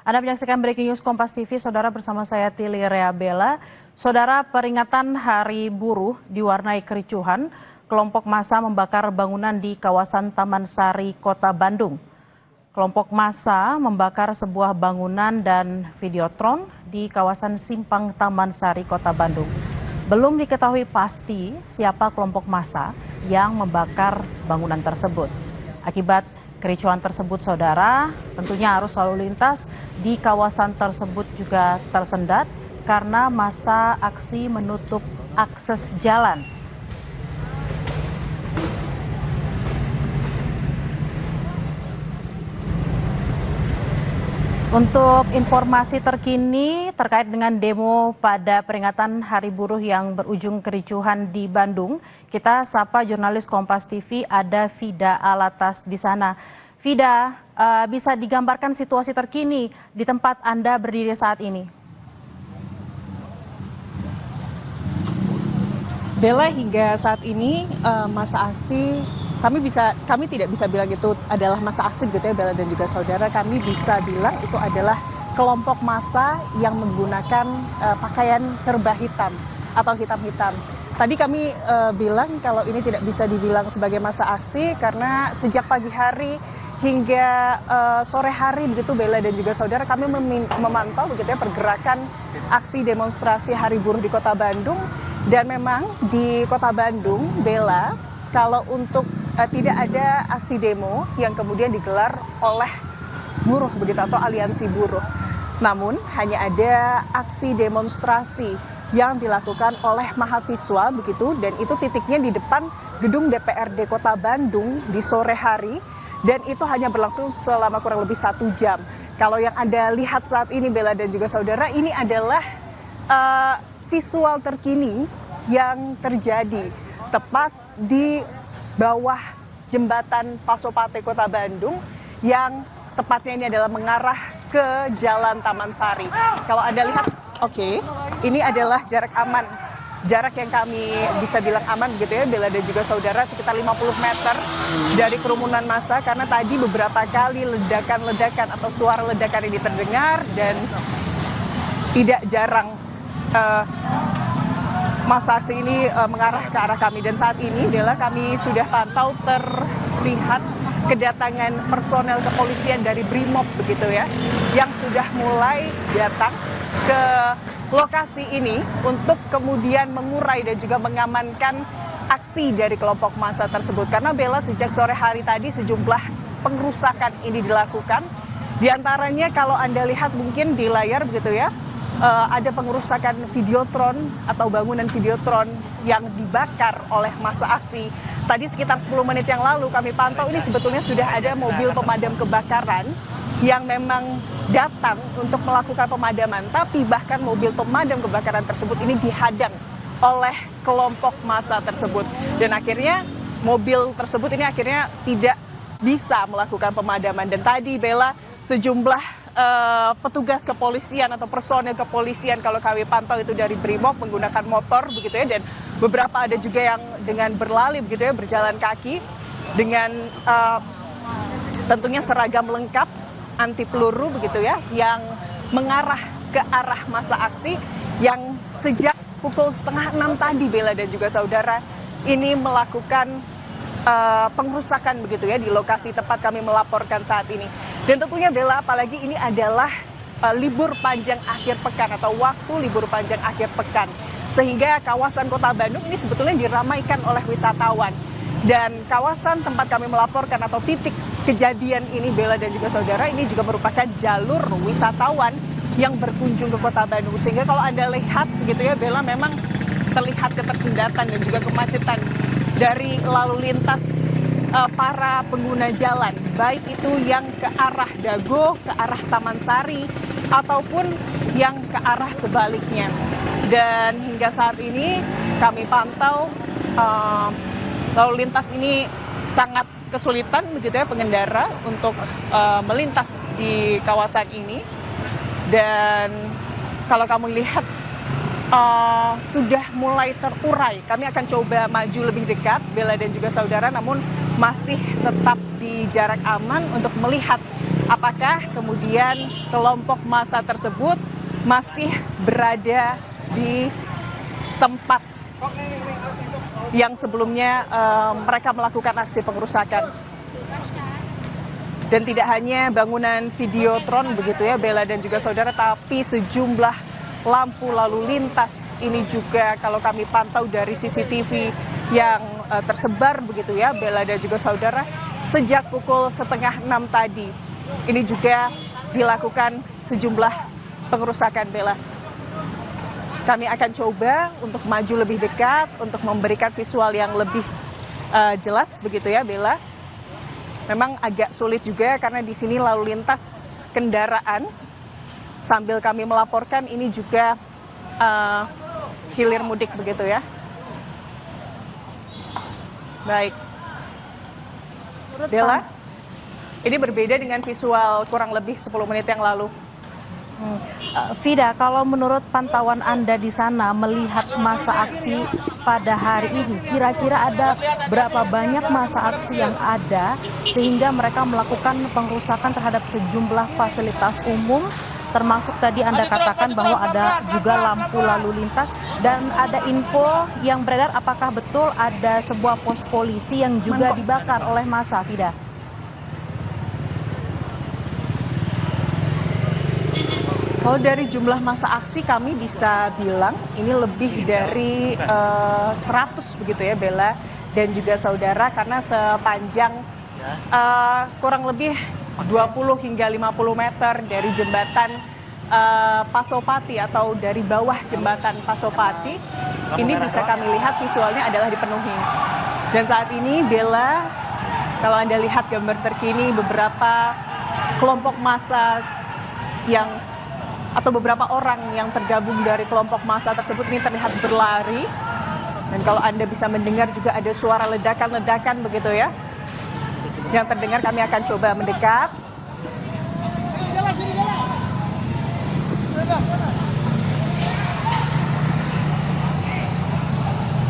Anda menyaksikan Breaking News Kompas TV, Saudara, bersama saya Tili Rea Bella. Saudara, peringatan Hari Buruh diwarnai kericuhan. Kelompok massa membakar bangunan di kawasan Taman Sari, Kota Bandung. Kelompok massa membakar sebuah bangunan dan videotron di kawasan Simpang Taman Sari, Kota Bandung. Belum diketahui pasti siapa kelompok massa yang membakar bangunan tersebut. Akibat kericuhan tersebut, Saudara, tentunya arus lalu lintas di kawasan tersebut juga tersendat karena massa aksi menutup akses jalan. Untuk informasi terkini terkait dengan demo pada peringatan Hari Buruh yang berujung kericuhan di Bandung, kita sapa jurnalis Kompas TV, ada Vida Alatas di sana. Vida, bisa digambarkan situasi terkini di tempat Anda berdiri saat ini? Bella, hingga saat ini masa aksi kami tidak bisa bilang itu adalah masa aksi gitu ya, Bella dan juga saudara. Kami bisa bilang itu adalah kelompok massa yang menggunakan pakaian serba hitam atau hitam-hitam. Tadi kami bilang kalau ini tidak bisa dibilang sebagai masa aksi karena sejak pagi hari hingga sore hari begitu, Bella dan juga saudara, kami memantau begitu ya pergerakan aksi demonstrasi Hari Buruh di Kota Bandung. Dan memang di Kota Bandung, Bella, kalau untuk tidak ada aksi demo yang kemudian digelar oleh buruh begitu atau aliansi buruh. Namun hanya ada aksi demonstrasi yang dilakukan oleh mahasiswa begitu, dan itu titiknya di depan gedung DPRD Kota Bandung di sore hari, dan itu hanya berlangsung selama kurang lebih 1 jam. Kalau yang Anda lihat saat ini, Bella dan juga saudara, ini adalah visual terkini yang terjadi tepat di bawah jembatan Pasopate Kota Bandung, yang tepatnya ini adalah mengarah ke Jalan Taman Sari. Kalau Anda lihat, ini adalah jarak aman, jarak yang kami bisa bilang aman gitu ya, Bella dan juga saudara, sekitar 50 meter dari kerumunan massa, karena tadi beberapa kali ledakan-ledakan atau suara ledakan ini terdengar, dan tidak jarang masa aksi ini mengarah ke arah kami. Dan saat ini, Bella, kami sudah pantau terlihat kedatangan personel kepolisian dari Brimob begitu ya, yang sudah mulai datang ke lokasi ini untuk kemudian mengurai dan juga mengamankan aksi dari kelompok massa tersebut. Karena, Bella, sejak sore hari tadi sejumlah pengerusakan ini dilakukan. Di antaranya kalau Anda lihat mungkin di layar begitu ya, ada pengerusakan videotron atau bangunan videotron yang dibakar oleh massa aksi. Tadi sekitar 10 menit yang lalu kami pantau, ini sebetulnya sudah ada mobil pemadam kebakaran yang memang datang untuk melakukan pemadaman. Tapi bahkan mobil pemadam kebakaran tersebut ini dihadang oleh kelompok massa tersebut. Dan akhirnya mobil tersebut ini akhirnya tidak bisa melakukan pemadaman. Dan tadi, Bella, sejumlah petugas kepolisian atau personel kepolisian kalau kami pantau itu dari Brimob menggunakan motor begitu ya, dan beberapa ada juga yang dengan berlari begitu ya, berjalan kaki dengan tentunya seragam lengkap anti peluru begitu ya, yang mengarah ke arah massa aksi yang sejak pukul 5:30 tadi, Bella dan juga saudara, ini melakukan pengerusakan begitu ya di lokasi tempat kami melaporkan saat ini. Dan tentunya, Bella, apalagi ini adalah libur panjang akhir pekan atau waktu libur panjang akhir pekan, sehingga kawasan Kota Bandung ini sebetulnya diramaikan oleh wisatawan. Dan kawasan tempat kami melaporkan atau titik kejadian ini, Bella dan juga saudara, ini juga merupakan jalur wisatawan yang berkunjung ke Kota Bandung. Sehingga kalau Anda lihat begitu ya, Bella, memang terlihat ketersendatan dan juga kemacetan dari lalu lintas para pengguna jalan, baik itu yang ke arah Dago, ke arah Taman Sari, ataupun yang ke arah sebaliknya. Dan hingga saat ini kami pantau lalu lintas ini sangat kesulitan begitu ya pengendara untuk melintas di kawasan ini. Dan kalau kamu lihat sudah mulai terurai. Kami akan coba maju lebih dekat, Bella dan juga saudara, namun masih tetap di jarak aman untuk melihat apakah kemudian kelompok massa tersebut masih berada di tempat yang sebelumnya mereka melakukan aksi pengerusakan. Dan tidak hanya bangunan Videotron begitu ya Bella dan juga saudara, tapi sejumlah lampu lalu lintas ini juga kalau kami pantau dari CCTV yang tersebar begitu ya Bella dan juga saudara, sejak pukul 5:30 tadi ini juga dilakukan sejumlah pengerusakan Bella. Kami akan coba untuk maju lebih dekat untuk memberikan visual yang lebih jelas begitu ya Bella. Memang agak sulit juga karena di sini lalu lintas kendaraan sambil kami melaporkan ini juga hilir mudik begitu ya. Baik. Bella, ini berbeda dengan visual kurang lebih 10 menit yang lalu. Vida, kalau menurut pantauan Anda di sana melihat masa aksi pada hari ini, kira-kira ada berapa banyak masa aksi yang ada sehingga mereka melakukan pengerusakan terhadap sejumlah fasilitas umum, termasuk tadi Anda katakan bahwa ada juga lampu lalu lintas, dan ada info yang beredar apakah betul ada sebuah pos polisi yang juga dibakar oleh massa, Vida? Kalau dari jumlah masa aksi kami bisa bilang ini lebih dari 100 begitu ya Bella dan juga saudara, karena sepanjang kurang lebih 20 hingga 50 meter dari jembatan Pasopati atau dari bawah jembatan Pasopati ini bisa kami lihat visualnya adalah dipenuhi. Dan saat ini Bella, kalau Anda lihat gambar terkini, beberapa kelompok massa yang atau beberapa orang yang tergabung dari kelompok massa tersebut ini terlihat berlari. Dan kalau Anda bisa mendengar juga ada suara ledakan-ledakan begitu ya yang terdengar. Kami akan coba mendekat.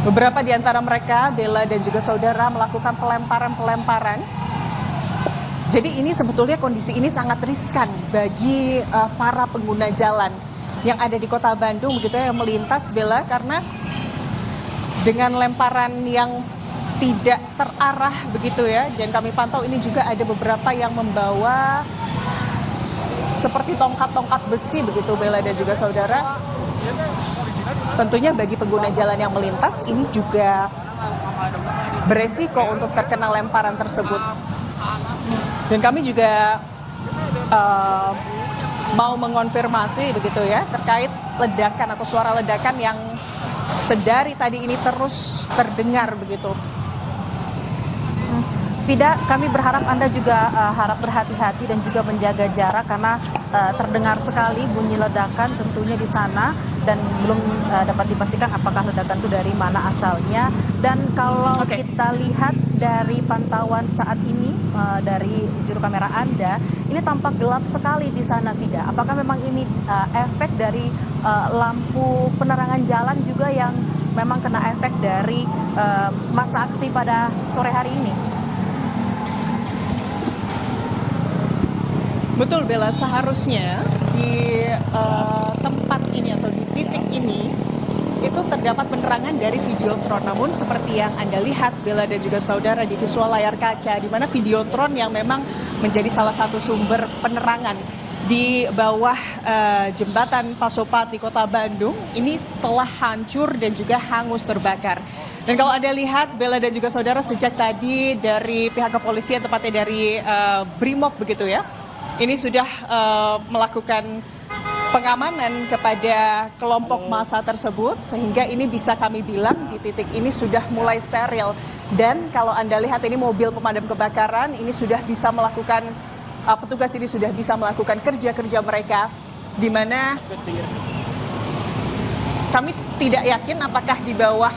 Beberapa di antara mereka, Bella dan juga saudara, melakukan pelemparan-pelemparan. Jadi ini sebetulnya kondisi ini sangat riskan bagi para pengguna jalan yang ada di Kota Bandung begitu ya, yang melintas Bella, karena dengan lemparan yang tidak terarah begitu ya, dan kami pantau ini juga ada beberapa yang membawa seperti tongkat-tongkat besi begitu Bella dan juga saudara. Tentunya bagi pengguna jalan yang melintas ini juga beresiko untuk terkena lemparan tersebut. Dan kami juga mau mengonfirmasi begitu ya terkait ledakan atau suara ledakan yang sedari tadi ini terus terdengar begitu. Vida, kami berharap Anda juga harap berhati-hati dan juga menjaga jarak karena terdengar sekali bunyi ledakan tentunya di sana dan belum dapat dipastikan apakah ledakan itu dari mana asalnya. Dan kalau kita lihat dari pantauan saat ini dari juru kamera Anda, ini tampak gelap sekali di sana, Vida. Apakah memang ini efek dari lampu penerangan jalan juga yang memang kena efek dari masa aksi pada sore hari ini? Betul Bella, seharusnya di tempat ini atau di titik ini itu terdapat penerangan dari Videotron. Namun seperti yang Anda lihat Bella dan juga saudara di visual layar kaca, di mana Videotron yang memang menjadi salah satu sumber penerangan di bawah jembatan Pasopati Kota Bandung ini telah hancur dan juga hangus terbakar. Dan kalau Anda lihat Bella dan juga saudara, sejak tadi dari pihak kepolisian, tepatnya dari Brimob begitu ya, ini sudah melakukan pengamanan kepada kelompok massa tersebut, sehingga ini bisa kami bilang di titik ini sudah mulai steril. Dan kalau Anda lihat ini mobil pemadam kebakaran ini sudah bisa melakukan, petugas ini sudah bisa melakukan kerja-kerja mereka, di mana kami tidak yakin apakah di bawah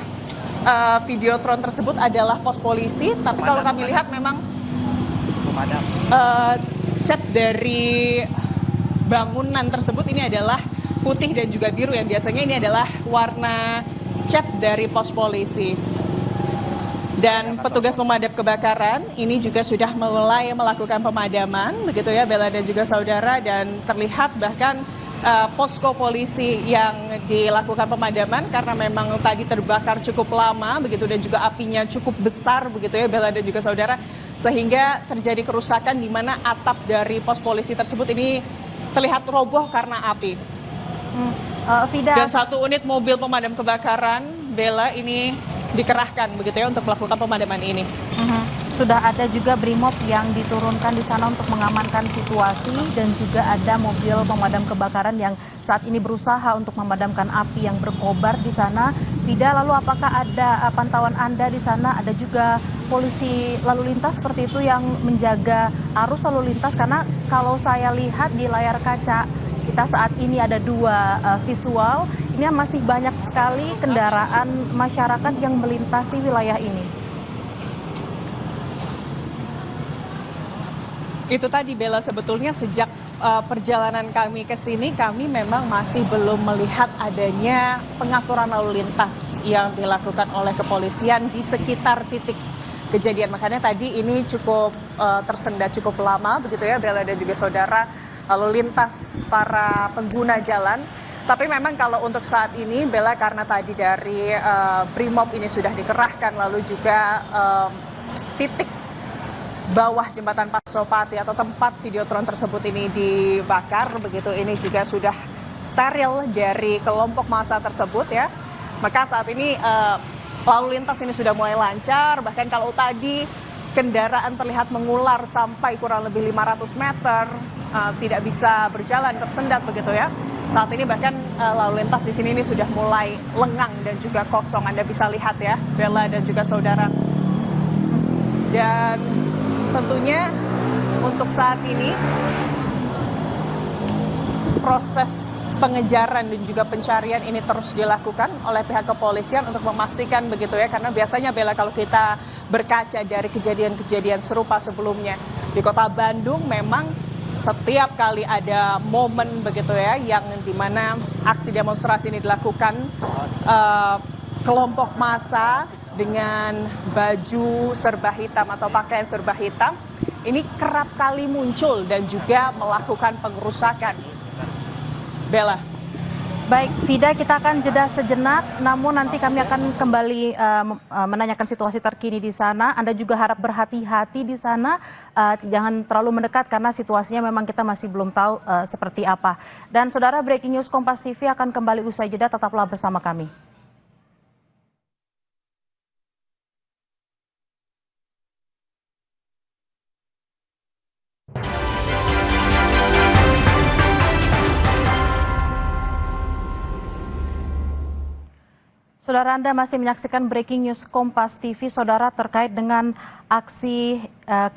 Videotron tersebut adalah pos polisi, tapi kalau kami lihat memang cat dari bangunan tersebut ini adalah putih dan juga biru, yang biasanya ini adalah warna cat dari pos polisi. Dan petugas pemadam kebakaran ini juga sudah mulai melakukan pemadaman, begitu ya Bella dan juga saudara, dan terlihat bahkan posko polisi yang dilakukan pemadaman karena memang tadi terbakar cukup lama, begitu, dan juga apinya cukup besar, begitu ya Bella dan juga saudara, sehingga terjadi kerusakan di mana atap dari pos polisi tersebut ini terlihat roboh karena api. Dan satu unit mobil pemadam kebakaran, Bella, ini dikerahkan begitu ya untuk melakukan pemadaman ini. Sudah ada juga BRIMOB yang diturunkan di sana untuk mengamankan situasi dan juga ada mobil pemadam kebakaran yang saat ini berusaha untuk memadamkan api yang berkobar di sana. Vida, lalu apakah ada pantauan Anda di sana? Ada juga polisi lalu lintas seperti itu yang menjaga arus lalu lintas, karena kalau saya lihat di layar kaca kita saat ini ada dua visual, ini masih banyak sekali kendaraan masyarakat yang melintasi wilayah ini. Itu tadi Bella, sebetulnya sejak perjalanan kami ke sini kami memang masih belum melihat adanya pengaturan lalu lintas yang dilakukan oleh kepolisian di sekitar titik kejadian. Makanya tadi ini cukup tersendat cukup lama begitu ya Bella dan juga saudara, lalu lintas para pengguna jalan. Tapi memang kalau untuk saat ini Bella, karena tadi dari BRIMOB ini sudah dikerahkan, lalu juga titik bawah jembatan Pasopati atau tempat videotron tersebut ini dibakar, begitu, ini juga sudah steril dari kelompok massa tersebut ya. Maka saat ini lalu lintas ini sudah mulai lancar, bahkan kalau tadi kendaraan terlihat mengular sampai kurang lebih 500 meter, tidak bisa berjalan, tersendat begitu ya. Saat ini bahkan lalu lintas di sini ini sudah mulai lengang dan juga kosong, Anda bisa lihat ya Bella dan juga saudara. Dan tentunya untuk saat ini proses pengejaran dan juga pencarian ini terus dilakukan oleh pihak kepolisian untuk memastikan begitu ya, karena biasanya Bella kalau kita berkaca dari kejadian-kejadian serupa sebelumnya di Kota Bandung, memang setiap kali ada momen begitu ya yang dimana aksi demonstrasi ini dilakukan, kelompok massa dengan baju serba hitam atau pakaian serba hitam ini kerap kali muncul dan juga melakukan pengerusakan. Bella. Baik, Vida, kita akan jeda sejenak, namun nanti kami akan kembali menanyakan situasi terkini di sana. Anda juga harap berhati-hati di sana, jangan terlalu mendekat karena situasinya memang kita masih belum tahu seperti apa. Dan saudara, Breaking News Kompas TV akan kembali usai jeda, tetaplah bersama kami. Saudara, Anda masih menyaksikan Breaking News Kompas TV, saudara, terkait dengan aksi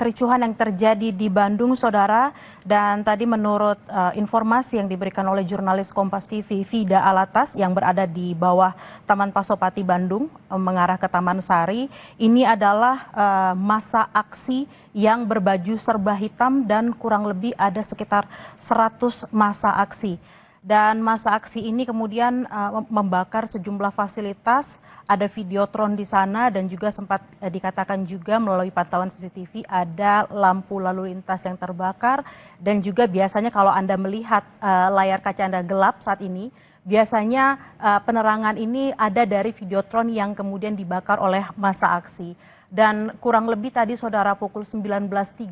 kericuhan yang terjadi di Bandung, saudara. Dan tadi menurut informasi yang diberikan oleh jurnalis Kompas TV, Vida Alatas, yang berada di bawah Taman Pasopati Bandung, mengarah ke Taman Sari, ini adalah massa aksi yang berbaju serba hitam dan kurang lebih ada sekitar 100 massa aksi. Dan massa aksi ini kemudian membakar sejumlah fasilitas, ada videotron di sana dan juga sempat dikatakan juga melalui pantauan CCTV ada lampu lalu lintas yang terbakar. Dan juga biasanya kalau Anda melihat layar kaca Anda gelap saat ini, biasanya penerangan ini ada dari videotron yang kemudian dibakar oleh massa aksi. Dan kurang lebih tadi saudara pukul 19.30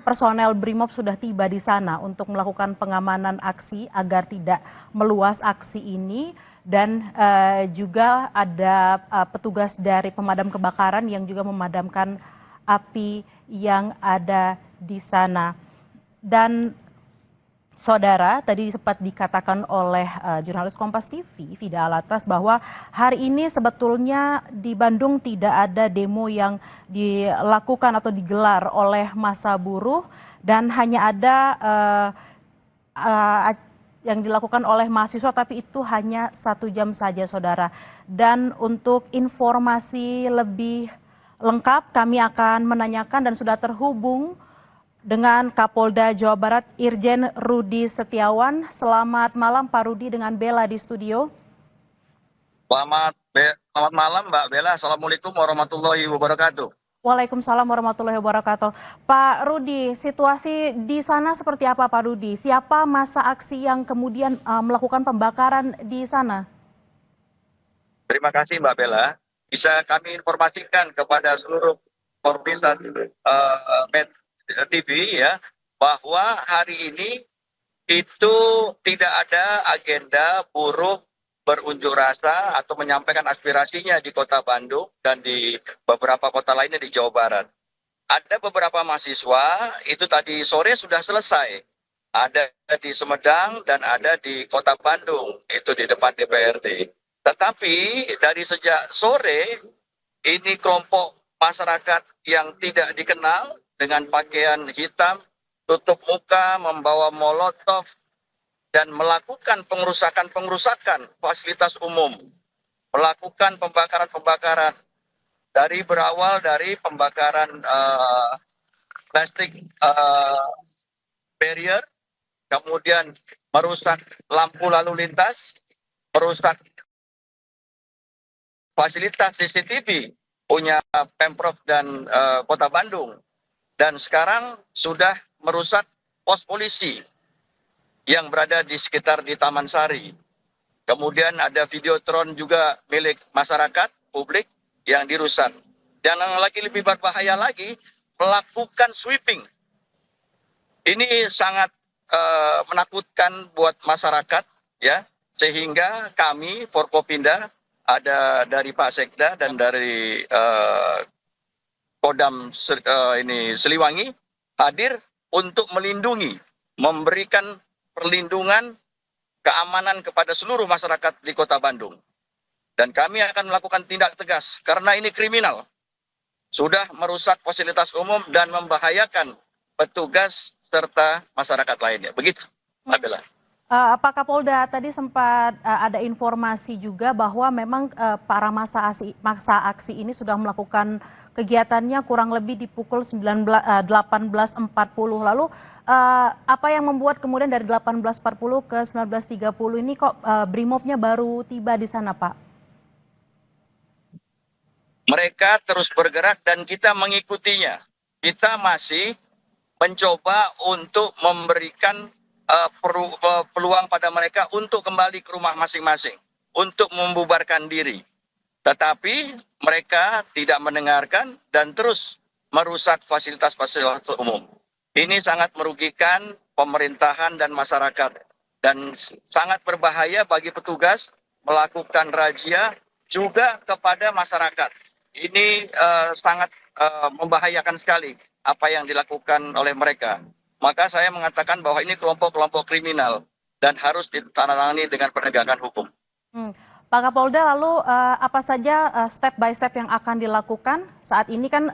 personel BRIMOB sudah tiba di sana untuk melakukan pengamanan aksi agar tidak meluas aksi ini. Dan juga ada petugas dari pemadam kebakaran yang juga memadamkan api yang ada di sana. Dan saudara, tadi sempat dikatakan oleh jurnalis Kompas TV, Vida Alatas, bahwa hari ini sebetulnya di Bandung tidak ada demo yang dilakukan atau digelar oleh massa buruh, dan hanya ada yang dilakukan oleh mahasiswa, tapi itu hanya 1 jam saja, saudara. Dan untuk informasi lebih lengkap kami akan menanyakan dan sudah terhubung dengan Kapolda Jawa Barat Irjen Rudi Setiawan. Selamat malam Pak Rudi, dengan Bella di studio. Selamat malam Mbak Bella. Assalamualaikum warahmatullahi wabarakatuh. Waalaikumsalam warahmatullahi wabarakatuh. Pak Rudi, situasi di sana seperti apa Pak Rudi? Siapa masa aksi yang kemudian melakukan pembakaran di sana? Terima kasih Mbak Bella. Bisa kami informasikan kepada seluruh pemirsa TV ya bahwa hari ini itu tidak ada agenda buruh berunjuk rasa atau menyampaikan aspirasinya di Kota Bandung dan di beberapa kota lainnya di Jawa Barat. Ada beberapa mahasiswa itu tadi sore sudah selesai. Ada di Sumedang dan ada di Kota Bandung, itu di depan DPRD. Tetapi dari sejak sore ini kelompok masyarakat yang tidak dikenal dengan pakaian hitam, tutup muka, membawa molotov dan melakukan pengerusakan fasilitas umum, melakukan pembakaran dari berawal dari pembakaran plastik barrier, kemudian merusak lampu lalu lintas, merusak fasilitas CCTV punya Pemprov dan Kota Bandung, dan sekarang sudah merusak pos polisi yang berada di sekitar di Taman Sari. Kemudian ada videotron juga milik masyarakat publik yang dirusak. Dan yang lagi lebih berbahaya lagi, melakukan sweeping. Ini sangat menakutkan buat masyarakat, ya, sehingga kami Forkopimda ada dari Pak Sekda dan dari Kodam Siliwangi hadir untuk melindungi, memberikan perlindungan keamanan kepada seluruh masyarakat di Kota Bandung. Dan kami akan melakukan tindak tegas karena ini kriminal. Sudah merusak fasilitas umum dan membahayakan petugas serta masyarakat lainnya. Begitu, Mbak Bella. Pak Kapolda tadi sempat ada informasi juga bahwa memang para masa aksi ini sudah melakukan kegiatannya kurang lebih di pukul 18.40. Lalu apa yang membuat kemudian dari 18.40 ke 19.30 ini kok Brimobnya baru tiba di sana, Pak? Mereka terus bergerak dan kita mengikutinya. Kita masih mencoba untuk memberikan peluang pada mereka untuk kembali ke rumah masing-masing, untuk membubarkan diri. Tetapi mereka tidak mendengarkan dan terus merusak fasilitas-fasilitas umum. Ini sangat merugikan pemerintahan dan masyarakat dan sangat berbahaya bagi petugas melakukan razia juga kepada masyarakat. Ini sangat membahayakan sekali apa yang dilakukan oleh mereka. Maka saya mengatakan bahwa ini kelompok-kelompok kriminal dan harus ditandatangani dengan penegakan hukum. Pak Kapolda, lalu apa saja step by step yang akan dilakukan? Saat ini kan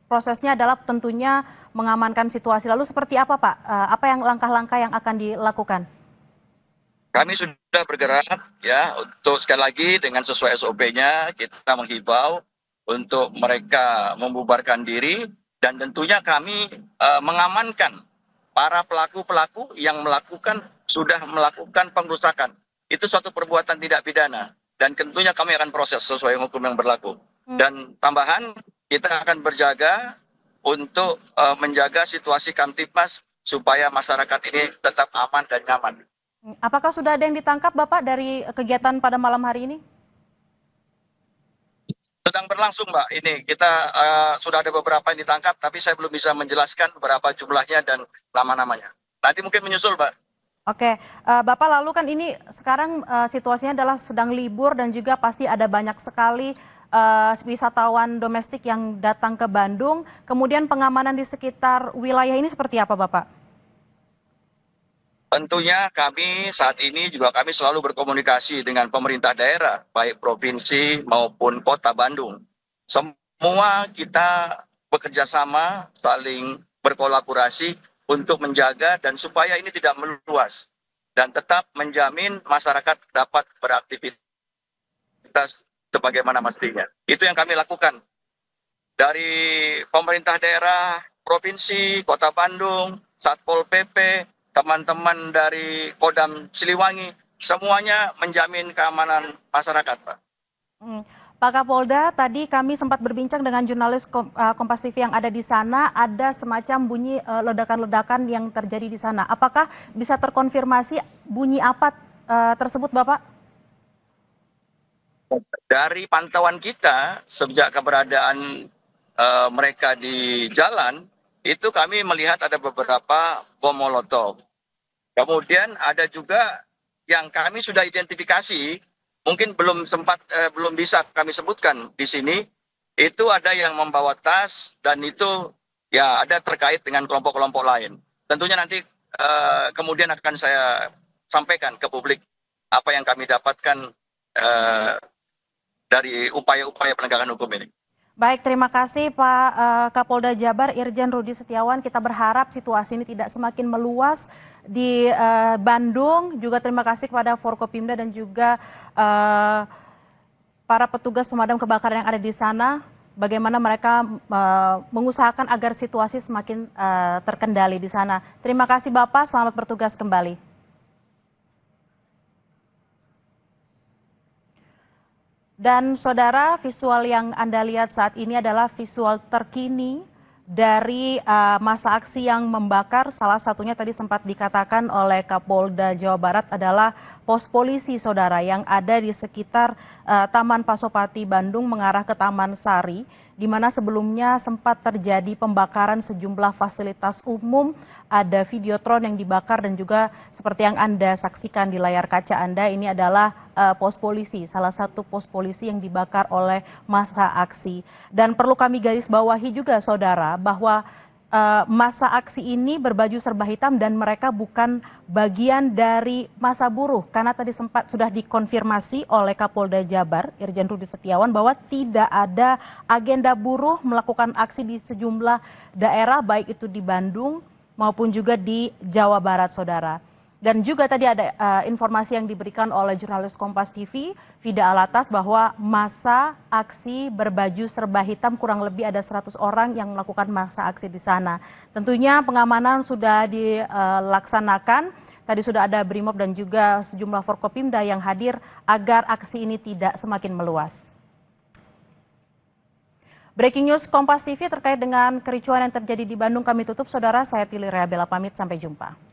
prosesnya adalah tentunya mengamankan situasi. Lalu seperti apa Pak? Apa yang langkah-langkah yang akan dilakukan? Kami sudah bergerak ya untuk sekali lagi dengan sesuai SOP-nya kita menghibau untuk mereka membubarkan diri dan tentunya kami mengamankan para pelaku-pelaku yang sudah melakukan pengerusakan. Itu suatu perbuatan tidak pidana dan tentunya kami akan proses sesuai hukum yang berlaku. Dan tambahan kita akan berjaga untuk menjaga situasi Kamtipmas supaya masyarakat ini tetap aman dan nyaman. Apakah sudah ada yang ditangkap Bapak dari kegiatan pada malam hari ini? Sedang berlangsung Mbak, ini kita sudah ada beberapa yang ditangkap, tapi saya belum bisa menjelaskan berapa jumlahnya dan nama-namanya. Nanti mungkin menyusul Mbak. Oke, Bapak lalu kan ini sekarang situasinya adalah sedang libur dan juga pasti ada banyak sekali wisatawan domestik yang datang ke Bandung. Kemudian pengamanan di sekitar wilayah ini seperti apa Bapak? Tentunya kami saat ini juga kami selalu berkomunikasi dengan pemerintah daerah, baik provinsi maupun kota Bandung. Semua kita bekerja sama, saling berkolaborasi untuk menjaga dan supaya ini tidak meluas. Dan tetap menjamin masyarakat dapat beraktivitas sebagaimana mestinya. Itu yang kami lakukan. Dari pemerintah daerah, provinsi, kota Bandung, Satpol PP, teman-teman dari Kodam Siliwangi, semuanya menjamin keamanan masyarakat, Pak. Hmm. Pak Kapolda, tadi kami sempat berbincang dengan jurnalis Kompas TV yang ada di sana, ada semacam bunyi ledakan-ledakan yang terjadi di sana. Apakah bisa terkonfirmasi bunyi apa tersebut, Bapak? Dari pantauan kita, sejak keberadaan mereka di jalan, itu kami melihat ada beberapa bom molotov. Kemudian ada juga yang kami sudah identifikasi, mungkin belum bisa kami sebutkan di sini, itu ada yang membawa tas dan itu ya ada terkait dengan kelompok-kelompok lain. Tentunya nanti kemudian akan saya sampaikan ke publik apa yang kami dapatkan dari upaya-upaya penegakan hukum ini. Baik, terima kasih Pak Kapolda Jabar Irjen Rudi Setiawan. Kita berharap situasi ini tidak semakin meluas di Bandung. Juga terima kasih kepada Forkopimda dan juga para petugas pemadam kebakaran yang ada di sana. Bagaimana mereka mengusahakan agar situasi semakin terkendali di sana. Terima kasih Bapak, selamat bertugas kembali. Dan saudara, visual yang Anda lihat saat ini adalah visual terkini dari masa aksi yang membakar. Salah satunya tadi sempat dikatakan oleh Kapolda Jawa Barat adalah pos polisi saudara yang ada di sekitar Taman Pasopati Bandung mengarah ke Taman Sari, di mana sebelumnya sempat terjadi pembakaran sejumlah fasilitas umum, ada videotron yang dibakar dan juga seperti yang Anda saksikan di layar kaca Anda, ini adalah pos polisi, salah satu pos polisi yang dibakar oleh massa aksi. Dan perlu kami garis bawahi juga saudara bahwa massa aksi ini berbaju serba hitam dan mereka bukan bagian dari massa buruh, karena tadi sempat sudah dikonfirmasi oleh Kapolda Jabar Irjen Rudi Setiawan bahwa tidak ada agenda buruh melakukan aksi di sejumlah daerah baik itu di Bandung maupun juga di Jawa Barat saudara. Dan juga tadi ada informasi yang diberikan oleh jurnalis Kompas TV, Vida Alatas, bahwa massa aksi berbaju serba hitam kurang lebih ada 100 orang yang melakukan massa aksi di sana. Tentunya pengamanan sudah dilaksanakan, tadi sudah ada Brimob dan juga sejumlah Forkopimda yang hadir agar aksi ini tidak semakin meluas. Breaking News Kompas TV terkait dengan kericuhan yang terjadi di Bandung kami tutup, saudara. Saya Tili Rea Bella pamit, sampai jumpa.